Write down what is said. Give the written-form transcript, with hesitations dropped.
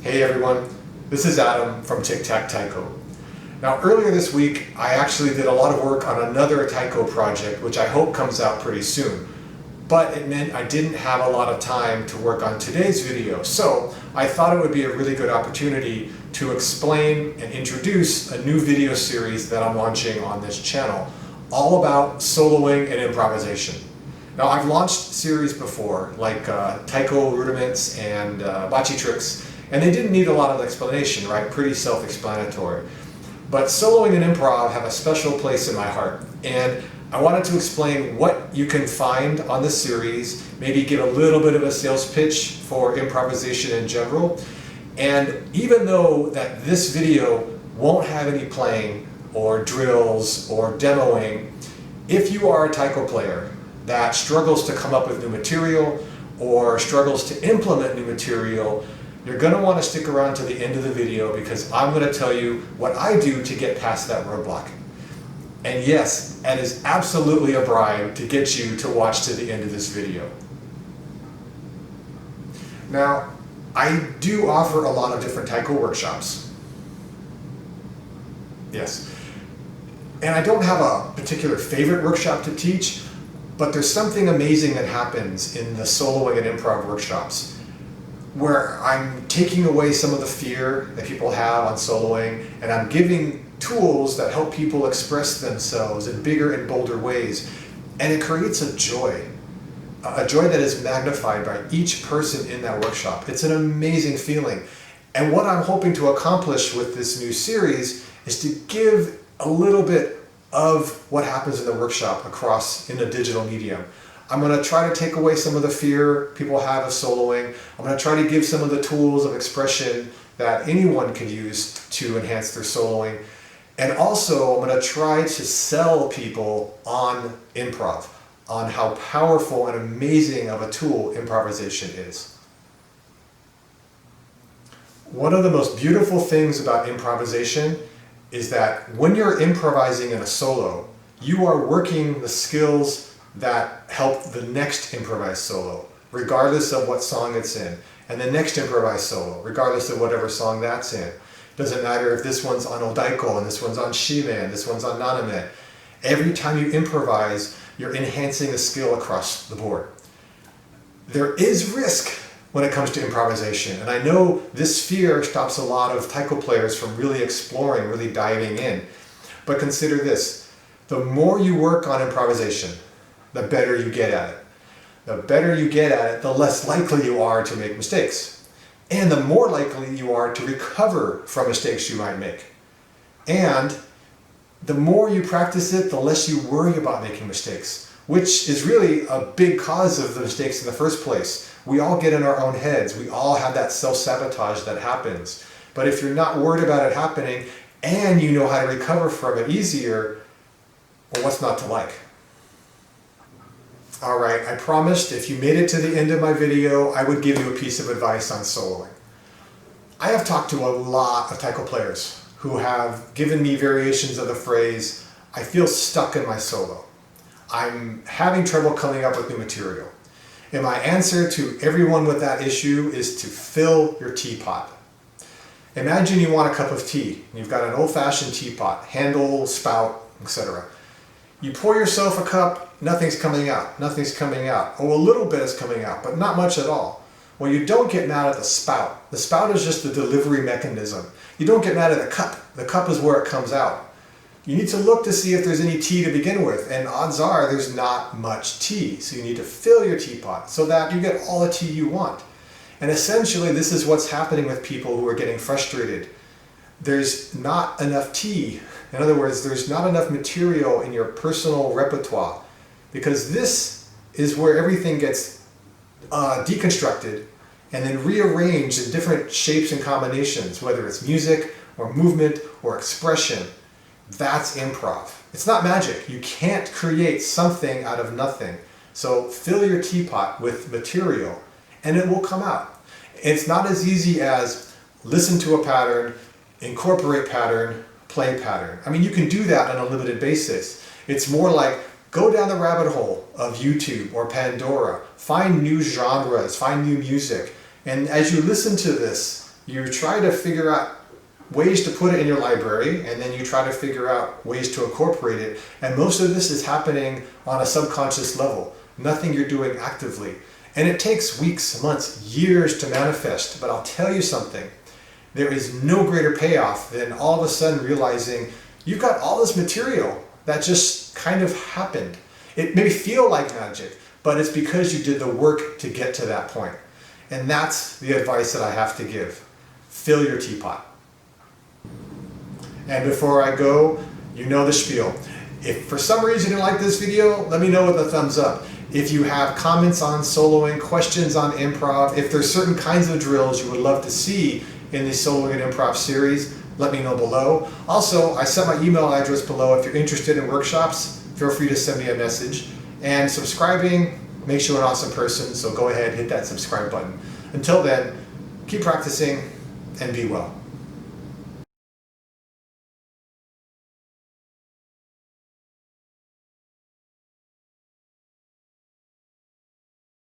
Hey everyone, this is Adam from Tic Tac Taiko. Now earlier this week I actually did a lot of work on another Taiko project which I hope comes out pretty soon. But it meant I didn't have a lot of time to work on today's video, so I thought it would be a really good opportunity to explain and introduce a new video series that I'm launching on this channel, all about soloing and improvisation. Now I've launched series before, like Taiko Rudiments and Bachi Tricks, and they didn't need a lot of explanation, right? Pretty self-explanatory. But soloing and improv have a special place in my heart, and I wanted to explain what you can find on this series, maybe give a little bit of a sales pitch for improvisation in general. And even though that this video won't have any playing or drills or demoing, if you are a Taiko player that struggles to come up with new material or struggles to implement new material, you're going to want to stick around to the end of the video because I'm going to tell you what I do to get past that roadblock. And yes, that is absolutely a bribe to get you to watch to the end of this video. Now, I do offer a lot of different Taiko workshops. Yes. And I don't have a particular favorite workshop to teach, but there's something amazing that happens in the soloing and improv workshops where I'm taking away some of the fear that people have on soloing, and I'm giving tools that help people express themselves in bigger and bolder ways. And it creates a joy that is magnified by each person in that workshop. It's an amazing feeling. And what I'm hoping to accomplish with this new series is to give a little bit of what happens in the workshop across in a digital medium. I'm going to try to take away some of the fear people have of soloing. I'm going to try to give some of the tools of expression that anyone can use to enhance their soloing. And also, I'm going to try to sell people on improv, on how powerful and amazing of a tool improvisation is. One of the most beautiful things about improvisation is that when you're improvising in a solo, you are working the skills that help the next improvised solo, regardless of what song it's in, and the next improvised solo, regardless of whatever song that's in. Doesn't matter if this one's on Odaiko and this one's on Shime and this one's on Naname. Every time you improvise, you're enhancing a skill across the board. There is risk when it comes to improvisation, and I know this fear stops a lot of Taiko players from really exploring, really diving in. But consider this: the more you work on improvisation, the better you get at it. The better you get at it, the less likely you are to make mistakes. And the more likely you are to recover from mistakes you might make. And the more you practice it, the less you worry about making mistakes, which is really a big cause of the mistakes in the first place. We all get in our own heads. We all have that self-sabotage that happens. But if you're not worried about it happening and you know how to recover from it easier, well, what's not to like? All right, I promised if you made it to the end of my video, I would give you a piece of advice on soloing. I have talked to a lot of Taiko players who have given me variations of the phrase, I feel stuck in my solo. I'm having trouble coming up with new material. And my answer to everyone with that issue is to fill your teapot. Imagine you want a cup of tea, and you've got an old-fashioned teapot, handle, spout, etc. You pour yourself a cup, nothing's coming out, nothing's coming out. Oh, a little bit is coming out, but not much at all. Well, you don't get mad at the spout. The spout is just the delivery mechanism. You don't get mad at the cup. The cup is where it comes out. You need to look to see if there's any tea to begin with, and odds are there's not much tea. So you need to fill your teapot so that you get all the tea you want. And essentially, this is what's happening with people who are getting frustrated. There's not enough tea. In other words, there's not enough material in your personal repertoire, because this is where everything gets deconstructed and then rearranged in different shapes and combinations, whether it's music or movement or expression. That's improv. It's not magic. You can't create something out of nothing. So fill your teapot with material and it will come out. It's not as easy as listen to a pattern, incorporate pattern, play pattern. I mean, you can do that on a limited basis. It's more like go down the rabbit hole of YouTube or Pandora, find new genres, find new music, and as you listen to this, you try to figure out ways to put it in your library, and then you try to figure out ways to incorporate it. And most of this is happening on a subconscious level, nothing you're doing actively. And it takes weeks, months, years to manifest. But I'll tell you something, there is no greater payoff than all of a sudden realizing you've got all this material that just kind of happened. It may feel like magic, but it's because you did the work to get to that point. And that's the advice that I have to give. Fill your teapot. And before I go, you know the spiel. If for some reason you like this video, let me know with a thumbs up. If you have comments on soloing, questions on improv, if there's certain kinds of drills you would love to see in the soloing and improv series, let me know below. Also, I set my email address below. If you're interested in workshops, feel free to send me a message. And subscribing makes you an awesome person, so go ahead, hit that subscribe button. Until then, keep practicing and be well.